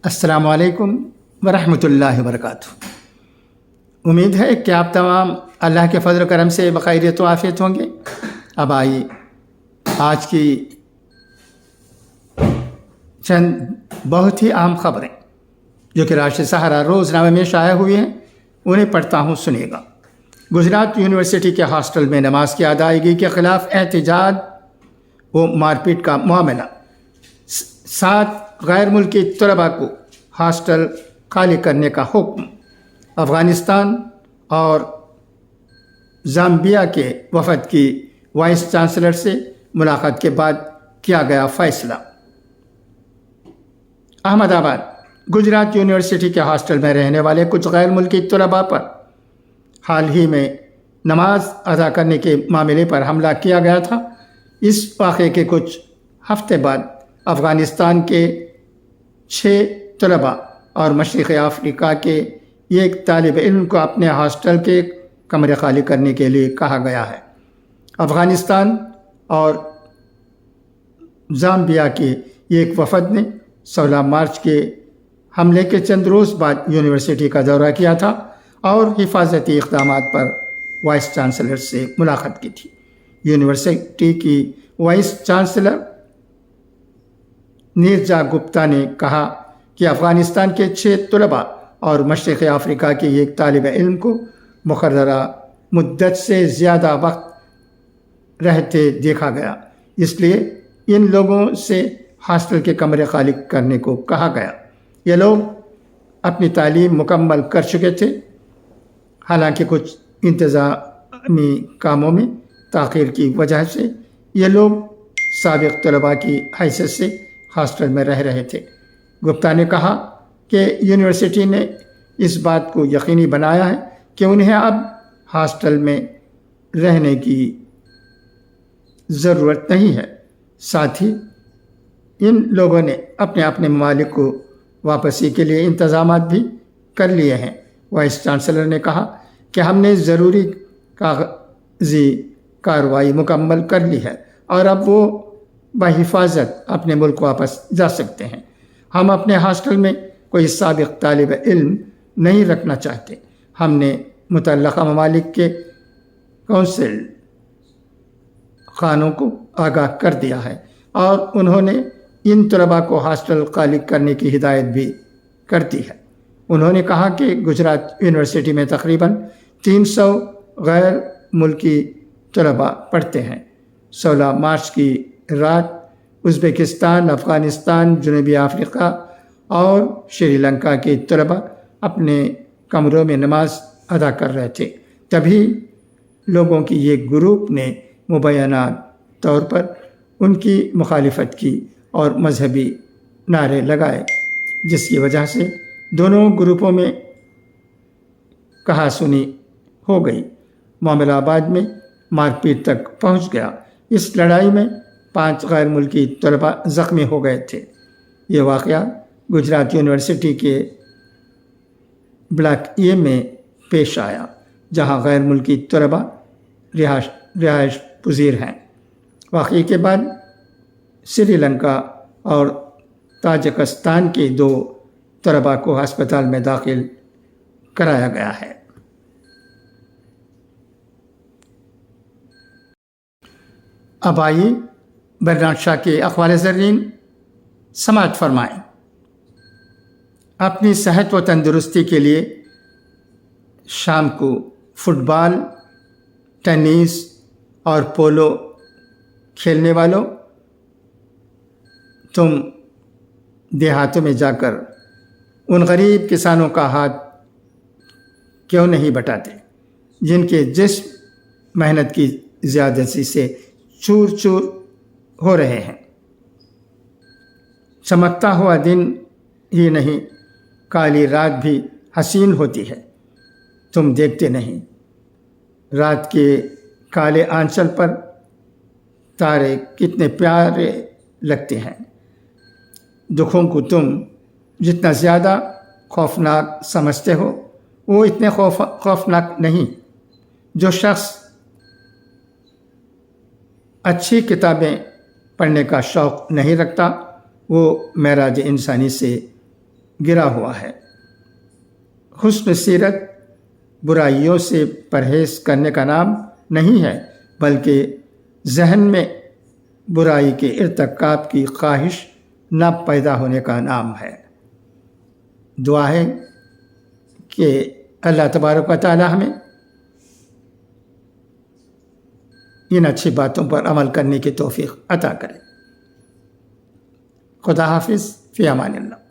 السلام علیکم ورحمۃ اللہ وبرکاتہ۔ امید ہے کہ آپ تمام اللہ کے فضل و کرم سے بخیریت و عافیت ہوں گے۔ اب آئیے آج کی چند بہت ہی اہم خبریں جو کہ راشد سہارا روزنامے میں شائع ہوئی ہیں انہیں پڑھتا ہوں، سنیے گا۔ گجرات یونیورسٹی کے ہاسٹل میں نماز کی ادائیگی کے خلاف احتجاج و مار پیٹ کا معاملہ، 7 غیر ملکی طلباء کو ہاسٹل خالی کرنے کا حکم۔ افغانستان اور زامبیا کے وفد کی وائس چانسلر سے ملاقات کے بعد کیا گیا فیصلہ۔ احمد آباد گجرات یونیورسٹی کے ہاسٹل میں رہنے والے کچھ غیر ملکی طلباء پر حال ہی میں نماز ادا کرنے کے معاملے پر حملہ کیا گیا تھا۔ اس واقعے کے کچھ ہفتے بعد افغانستان کے 6 طلباء اور مشرقی افریقہ کے ایک طالب علم کو اپنے ہاسٹل کے کمرے خالی کرنے کے لیے کہا گیا ہے۔ افغانستان اور زامبیا کے ایک وفد نے 16 مارچ کے حملے کے چند روز بعد یونیورسٹی کا دورہ کیا تھا اور حفاظتی اقدامات پر وائس چانسلر سے ملاقات کی تھی۔ یونیورسٹی کی وائس چانسلر نیرجا گپتا نے کہا کہ افغانستان کے 6 طلباء اور مشرقی افریقہ کے ایک طالب علم کو مقررہ مدت سے زیادہ وقت رہتے دیکھا گیا، اس لیے ان لوگوں سے ہاسٹل کے کمرے خالی کرنے کو کہا گیا۔ یہ لوگ اپنی تعلیم مکمل کر چکے تھے، حالانکہ کچھ انتظامی کاموں میں تاخیر کی وجہ سے یہ لوگ سابق طلباء کی حیثیت سے ہاسٹل میں رہ رہے تھے۔ گپتا نے کہا کہ یونیورسٹی نے اس بات کو یقینی بنایا ہے کہ انہیں اب ہاسٹل میں رہنے کی ضرورت نہیں ہے، ساتھ ہی ان لوگوں نے اپنے ممالک کو واپسی کے لیے انتظامات بھی کر لیے ہیں۔ وائس چانسلر نے کہا کہ ہم نے ضروری کاغذی کارروائی مکمل کر لی ہے اور اب وہ بحفاظت اپنے ملک واپس جا سکتے ہیں۔ ہم اپنے ہاسٹل میں کوئی سابق طالب علم نہیں رکھنا چاہتے۔ ہم نے متعلقہ ممالک کے کونسل خانوں کو آگاہ کر دیا ہے اور انہوں نے ان طلباء کو ہاسٹل خالی کرنے کی ہدایت بھی کر دی ہے۔ انہوں نے کہا کہ گجرات یونیورسٹی میں تقریباً 300 غیر ملکی طلباء پڑھتے ہیں۔ 16 مارچ کی رات ازبکستان، افغانستان، جنوبی افریقہ اور سری لنکا کے طلباء اپنے کمروں میں نماز ادا کر رہے تھے، تبھی لوگوں کی ایک گروپ نے مبینہ طور پر ان کی مخالفت کی اور مذہبی نعرے لگائے، جس کی وجہ سے دونوں گروپوں میں کہاسنی ہو گئی۔ معاملہ بعد میں مار پیٹ تک پہنچ گیا۔ اس لڑائی میں 5 غیر ملکی طلباء زخمی ہو گئے تھے۔ یہ واقعہ گجرات یونیورسٹی کے بلاک اے میں پیش آیا، جہاں غیر ملکی طلباء رہائش پذیر ہیں۔ واقعے کے بعد سری لنکا اور تاجکستان کے 2 طلباء کو ہسپتال میں داخل کرایا گیا ہے۔ اب آئیے برنارڈ شاہ کے اقوال زرین سماعت فرمائیں۔ اپنی صحت و تندرستی کے لیے شام کو فٹ بال، ٹینس اور پولو کھیلنے والوں، تم دیہاتوں میں جا کر ان غریب کسانوں کا ہاتھ کیوں نہیں بٹاتے جن کے جسم محنت کی زیادتی سے چور چور ہو رہے ہیں۔ چمکتا ہوا دن ہی نہیں، کالی رات بھی حسین ہوتی ہے، تم دیکھتے نہیں۔ رات کے کالے آنچل پر تارے کتنے پیارے لگتے ہیں۔ دکھوں کو تم جتنا زیادہ خوفناک سمجھتے ہو وہ اتنے خوفناک نہیں۔ جو شخص اچھی کتابیں پڑھنے کا شوق نہیں رکھتا وہ معراج انسانی سے گرا ہوا ہے۔ حسن سیرت برائیوں سے پرہیز کرنے کا نام نہیں ہے، بلکہ ذہن میں برائی کے ارتکاب کی خواہش نہ پیدا ہونے کا نام ہے۔ دعا ہے کہ اللہ تبارک و تعالی ہمیں ان اچھی باتوں پر عمل کرنے کی توفیق عطا کرے۔ خدا حافظ، فی امان اللہ۔